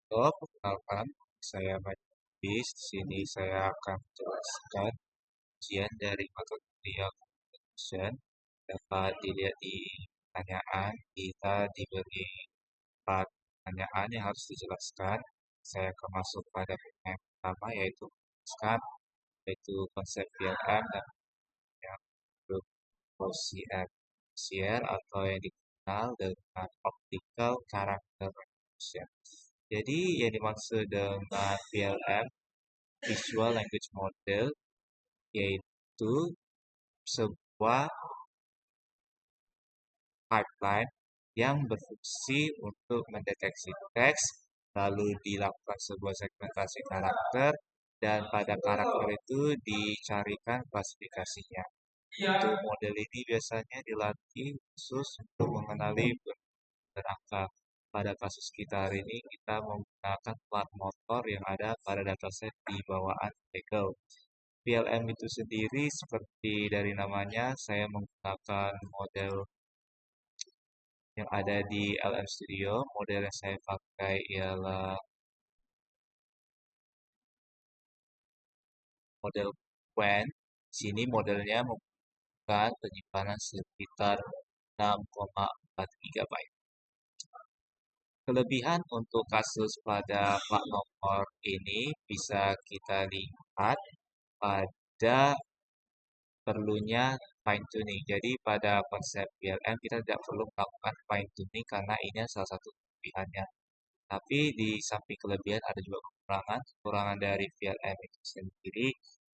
Halo, perkenalkan, saya Majlis. Di sini saya akan menjelaskan ujian dari mata kuliah Communication. Dapat dilihat di pertanyaan, kita diberi 4 pertanyaan yang harus dijelaskan. Saya akan masuk pada pertanyaan pertama, yaitu menjelaskan yaitu konsep PLM dan yang OCR. OCR atau yang dikenal dengan Optical Character Recognition. Jadi yang dimaksud dengan PLM, Visual Language Model, yaitu sebuah pipeline yang berfungsi untuk mendeteksi teks, lalu dilakukan sebuah segmentasi karakter, dan pada karakter itu dicarikan klasifikasinya. Untuk model ini biasanya dilatih khusus untuk mengenali berangka. Pada kasus kita hari ini, kita menggunakan plat motor yang ada pada dataset di bawaan Tegel. PLM itu sendiri seperti dari namanya, saya menggunakan model yang ada di LM Studio. Model yang saya pakai ialah model Qwen. Sini modelnya membutuhkan penyimpanan sekitar 6,4 GB. Kelebihan untuk kasus pada plat nomor ini bisa kita lihat pada perlunya fine tuning. Jadi pada konsep PLM kita tidak perlu melakukan fine tuning karena ini salah satu kelebihannya. Tapi di samping kelebihan ada juga kekurangan. Kekurangan dari PLM itu sendiri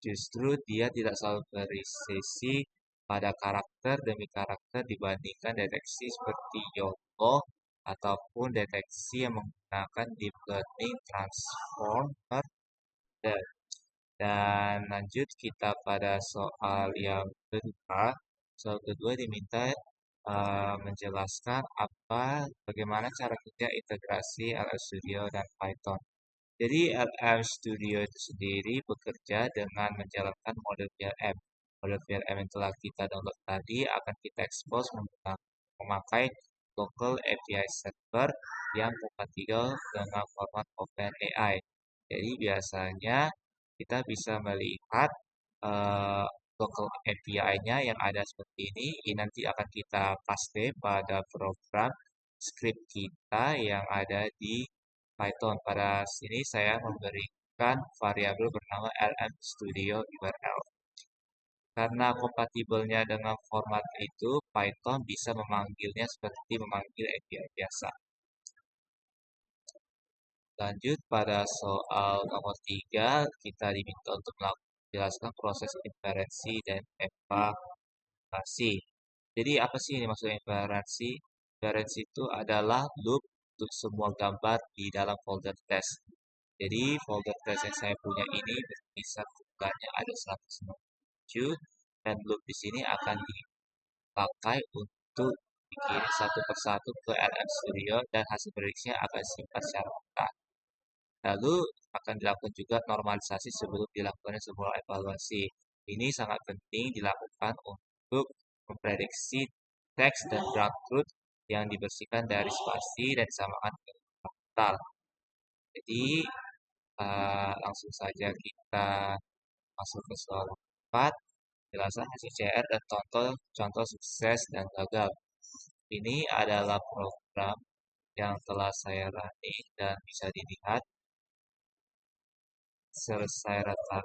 justru dia tidak selalu presisi pada karakter demi karakter dibandingkan deteksi seperti YOLO ataupun deteksi yang menggunakan deep learning transformer. Dan lanjut kita pada soal yang kedua. Soal kedua diminta menjelaskan bagaimana cara kerja integrasi LL Studio dan Python. Jadi LL Studio itu sendiri bekerja dengan menjalankan model PLM. Model PLM yang telah kita download tadi akan kita expose memakai local API server yang kompatibel dengan format OpenAI. Jadi biasanya kita bisa melihat eh, local API-nya yang ada seperti ini. Ini nanti akan kita paste pada program script kita yang ada di Python. Pada sini saya memberikan variabel bernama LM Studio URL. Karena kompatibelnya dengan format itu, Python bisa memanggilnya seperti memanggil API biasa. Lanjut pada soal nomor 3, kita diminta untuk menjelaskan proses inferensi dan evaluasi. Jadi apa sih ini maksudnya inferensi? Inferensi itu adalah loop untuk semua gambar di dalam folder test. Jadi folder test yang saya punya ini bisa jumlahnya ada 197 dan loop di sini akan dipakai untuk dikirim satu persatu ke LM Studio dan hasil prediksinya akan simpan secara mentah. Lalu akan dilakukan juga normalisasi sebelum dilakukan sebuah evaluasi. Ini sangat penting dilakukan untuk memprediksi teks dan ground truth yang dibersihkan dari spasi dan disamakan dengan total. Jadi langsung saja kita masuk ke soal 4. Jelasan hasil CR dan contoh sukses dan gagal. Ini adalah program yang telah saya running dan bisa dilihat selesai rata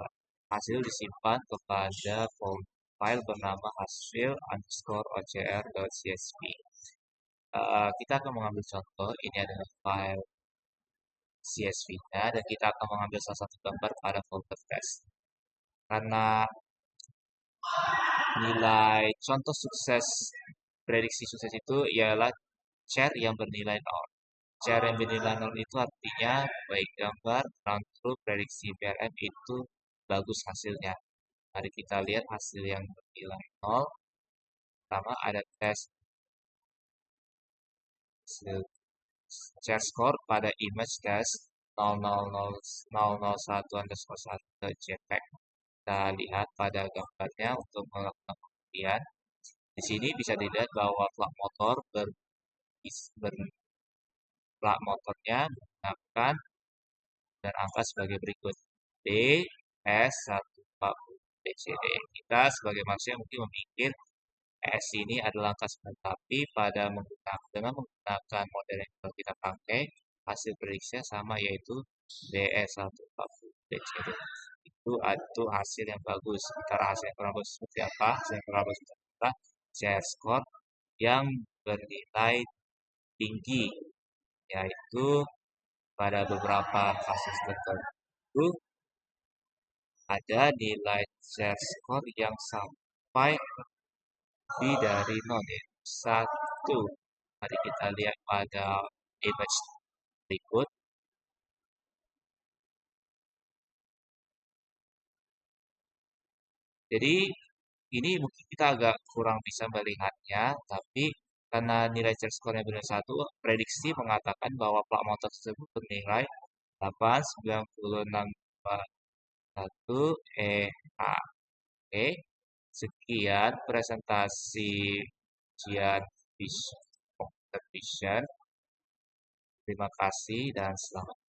hasil disimpan kepada file bernama hasil underscore ocr.csv. Kita akan mengambil contoh, ini adalah file CSV-nya dan kita akan mengambil salah satu gambar pada folder test. Karena nilai contoh sukses, prediksi sukses itu ialah char yang bernilai 0. Char yang bernilai 0 itu artinya baik gambar, ground truth, prediksi PLM itu bagus hasilnya. Mari kita lihat hasil yang bernilai 0. Pertama ada tes char score pada image test 00001 underscore 1 JPEG. Kita lihat pada gambarnya untuk melakukan pengujian. Di sini bisa dilihat bahwa plat motor plat motornya menggunakan dan angka sebagai berikut. D, S, 140, B, C, D. Kita sebagai manusia mungkin memikir S ini adalah angka sebenarnya, tapi dengan menggunakan model yang telah kita pakai, hasil prediksinya sama yaitu DS 140 DCD. Itu hasil yang bagus. Sementara hasil yang kurang bagus seperti apa? Hasil yang kurang bagus adalah share score yang bernilai tinggi, yaitu pada beberapa kasus tertentu ada nilai share score yang sampai lebih dari 0 ya, 1. Mari kita lihat pada image berikut. Jadi ini mungkin kita agak kurang bisa melihatnya, tapi karena nilai share score-nya benar 1, prediksi mengatakan bahwa plat motor tersebut bernilai 89621 Oke, sekian presentasi ujian computer vision. Terima kasih dan selamat.